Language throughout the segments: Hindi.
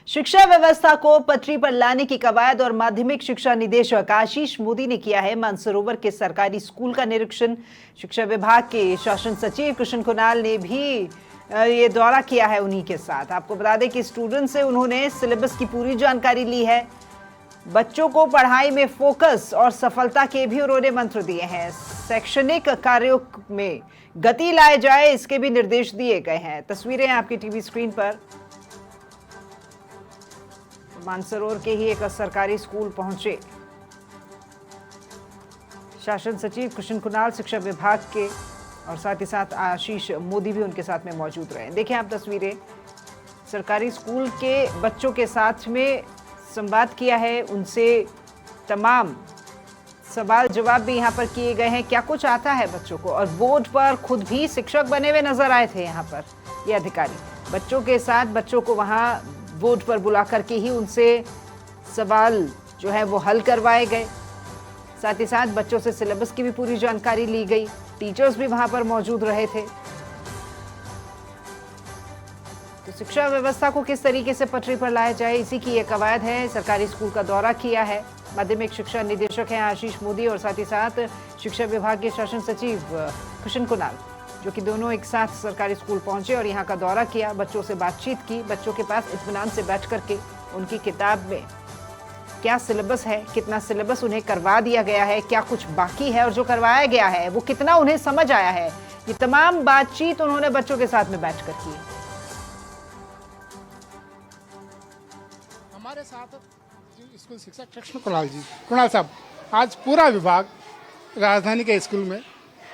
शिक्षा व्यवस्था को पटरी पर लाने की कवायद और माध्यमिक शिक्षा निदेशक आशीष मोदी ने किया है मानसरोवर के सरकारी स्कूल का निरीक्षण। शिक्षा विभाग के शासन सचिव कृष्ण कुणाल ने भी ये दौरा किया है उन्हीं के साथ। आपको बता दें कि स्टूडेंट से उन्होंने सिलेबस की पूरी जानकारी ली है। बच्चों को पढ़ाई में फोकस और सफलता के भी उन्होंने मंत्र दिए हैं। शैक्षणिक कार्यों में गति लाए जाए, इसके भी निर्देश दिए गए हैं। तस्वीरें आपकी टीवी स्क्रीन पर। मानसरोवर के ही एक सरकारी स्कूल पहुंचे शासन सचिव कृष्ण कुणाल, शिक्षा विभाग के, और साथ ही साथ आशीष मोदी भी उनके साथ में मौजूद रहे। देखिए आप तस्वीरें। सरकारी स्कूल के बच्चों के साथ में संवाद किया है, उनसे तमाम सवाल जवाब भी यहाँ पर किए गए हैं। क्या कुछ आता है बच्चों को, और बोर्ड पर खुद भी शिक्षक बने हुए नजर आए थे यहाँ पर ये अधिकारी। बच्चों के साथ बच्चों को वहाँ बोर्ड पर बुला करके ही उनसे सवाल जो है वो हल करवाए गए। साथ ही साथ बच्चों से सिलेबस की भी पूरी जानकारी ली गई। टीचर्स भी वहां पर मौजूद रहे थे। तो शिक्षा व्यवस्था को किस तरीके से पटरी पर लाया जाए, इसी की ये कवायद है। सरकारी स्कूल का दौरा किया है माध्यमिक शिक्षा निदेशक हैं आशीष मोदी, और साथ ही साथ शिक्षा विभाग के शासन सचिव कृष्ण कुणाल, जो कि दोनों एक साथ सरकारी स्कूल पहुंचे और यहाँ का दौरा किया। बच्चों से बातचीत की, बच्चों के पास इत्मीनान से बैठ करके उनकी किताब में क्या सिलेबस है, कितना सिलेबस उन्हें करवा दिया गया है, क्या कुछ बाकी है, और जो करवाया गया है वो कितना उन्हें समझ आया है, ये तमाम बातचीत उन्होंने बच्चों के साथ में बैठ कर की। हमारे साथ स्कूल शिक्षक कृष्ण कुणाल साहब, आज पूरा विभाग राजधानी के स्कूल में,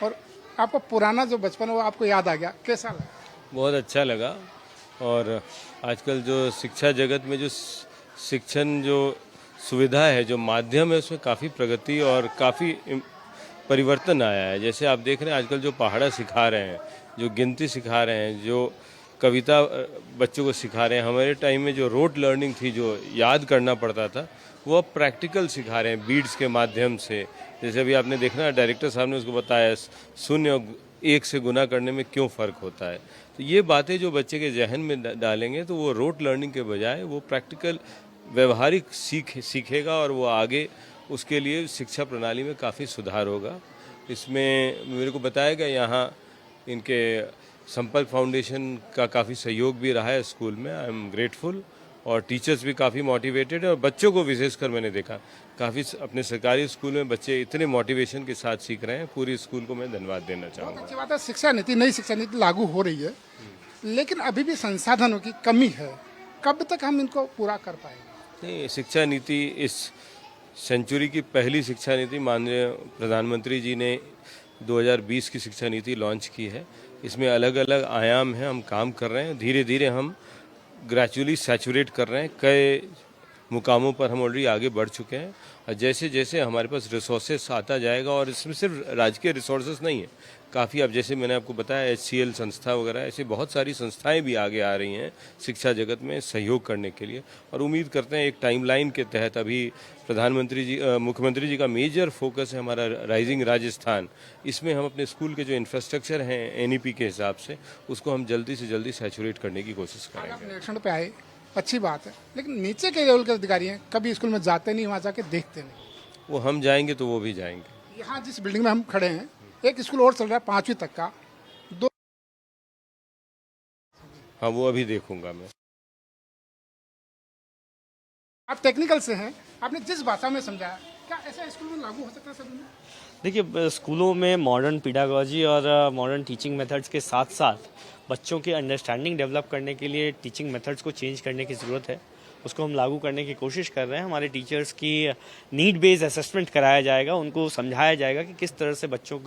और आपको पुराना जो बचपन है वो आपको याद आ गया, कैसा लगा? बहुत अच्छा लगा। और आजकल जो शिक्षा जगत में जो शिक्षण जो सुविधा है, जो माध्यम है, उसमें काफ़ी प्रगति और काफ़ी परिवर्तन आया है। जैसे आप देख रहे हैं आजकल जो पहाड़ा सिखा रहे हैं, जो गिनती सिखा रहे हैं, जो कविता बच्चों को सिखा रहे हैं। हमारे टाइम में जो रोट लर्निंग थी, जो याद करना पड़ता था, वो अब प्रैक्टिकल सिखा रहे हैं बीड्स के माध्यम से। जैसे अभी आपने देखना, डायरेक्टर साहब ने उसको बताया शून्य और एक से गुना करने में क्यों फ़र्क होता है। तो ये बातें जो बच्चे के जहन में डालेंगे तो वो रोट लर्निंग के बजाय वो प्रैक्टिकल व्यवहारिक सीखेगा, और वो आगे उसके लिए शिक्षा प्रणाली में काफ़ी सुधार होगा। इसमें मेरे को बताया गया यहाँ इनके संपर्क फाउंडेशन का काफ़ी सहयोग भी रहा है स्कूल में। I am grateful. और टीचर्स भी काफ़ी मोटिवेटेड है, और बच्चों को विशेषकर मैंने देखा काफ़ी अपने सरकारी स्कूल में बच्चे इतने मोटिवेशन के साथ सीख रहे हैं। पूरी स्कूल को मैं धन्यवाद देना चाहूँगा। अच्छी बात है, शिक्षा नीति, नई शिक्षा नीति लागू हो रही है, लेकिन अभी भी संसाधनों की कमी है। कब तक हम इनको पूरा कर पाएंगे? नहीं, शिक्षा नीति इस सेंचुरी की पहली शिक्षा नीति माननीय प्रधानमंत्री जी ने 2020 की शिक्षा नीति लॉन्च की है। इसमें अलग अलग आयाम हैं, हम काम कर रहे हैं। धीरे धीरे हम ग्रेजुअली सैचुरेट कर रहे हैं। कई मुकामों पर हम ऑलरेडी आगे बढ़ चुके हैं, और जैसे जैसे हमारे पास रिसोर्सेस आता जाएगा, और इसमें सिर्फ राजकीय रिसोर्सेस नहीं है, काफ़ी, अब जैसे मैंने आपको बताया HCL संस्था वगैरह, ऐसी बहुत सारी संस्थाएं भी आगे आ रही हैं शिक्षा जगत में सहयोग करने के लिए। और उम्मीद करते हैं एक टाइमलाइन के तहत, अभी मुख्यमंत्री जी का मेजर फोकस है हमारा राइजिंग राजस्थान। इसमें हम अपने स्कूल के जो इंफ्रास्ट्रक्चर हैं NEP के हिसाब से, उसको हम जल्दी से जल्दी सैचुरेट करने की कोशिश करेंगे। निरीक्षण पे आए, अच्छी बात है, लेकिन नीचे के लेवल के अधिकारी हैं, कभी स्कूल में जाते नहीं, वहाँ जाके देखते नहीं। वो हम जाएंगे तो वो भी जाएंगे। यहाँ जिस बिल्डिंग में हम खड़े हैं, एक स्कूल और चल रहा है 5वीं तक का, हाँ, वो अभी देखूंगा मैं। आप टेक्निकल से हैं, आपने जिस भाषा में समझाया, क्या ऐसा स्कूल में लागू हो सकता है सभी में? देखिए, स्कूलों में मॉडर्न पेडागोजी और मॉडर्न टीचिंग मेथड्स के साथ साथ बच्चों की अंडरस्टैंडिंग डेवलप करने के लिए टीचिंग मेथड्स को चेंज करने की ज़रूरत है। उसको हम लागू करने की कोशिश कर रहे हैं। हमारे टीचर्स की नीड बेस्ड असेसमेंट कराया जाएगा, उनको समझाया जाएगा कि किस तरह से बच्चों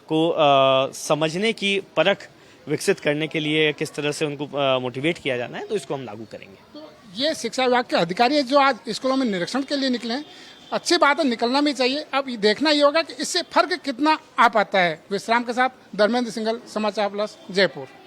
को समझने की परख विकसित करने के लिए किस तरह से उनको मोटिवेट किया जाना है। तो इसको हम लागू करेंगे। तो ये शिक्षा विभाग के अधिकारी जो आज स्कूलों में निरीक्षण के लिए निकले हैं, अच्छी बात है, निकलना भी चाहिए। अब देखना ये होगा कि इससे फर्क कितना आ पाता है। विश्राम के साथ धर्मेंद्र सिंघल, समाचार प्लस, जयपुर।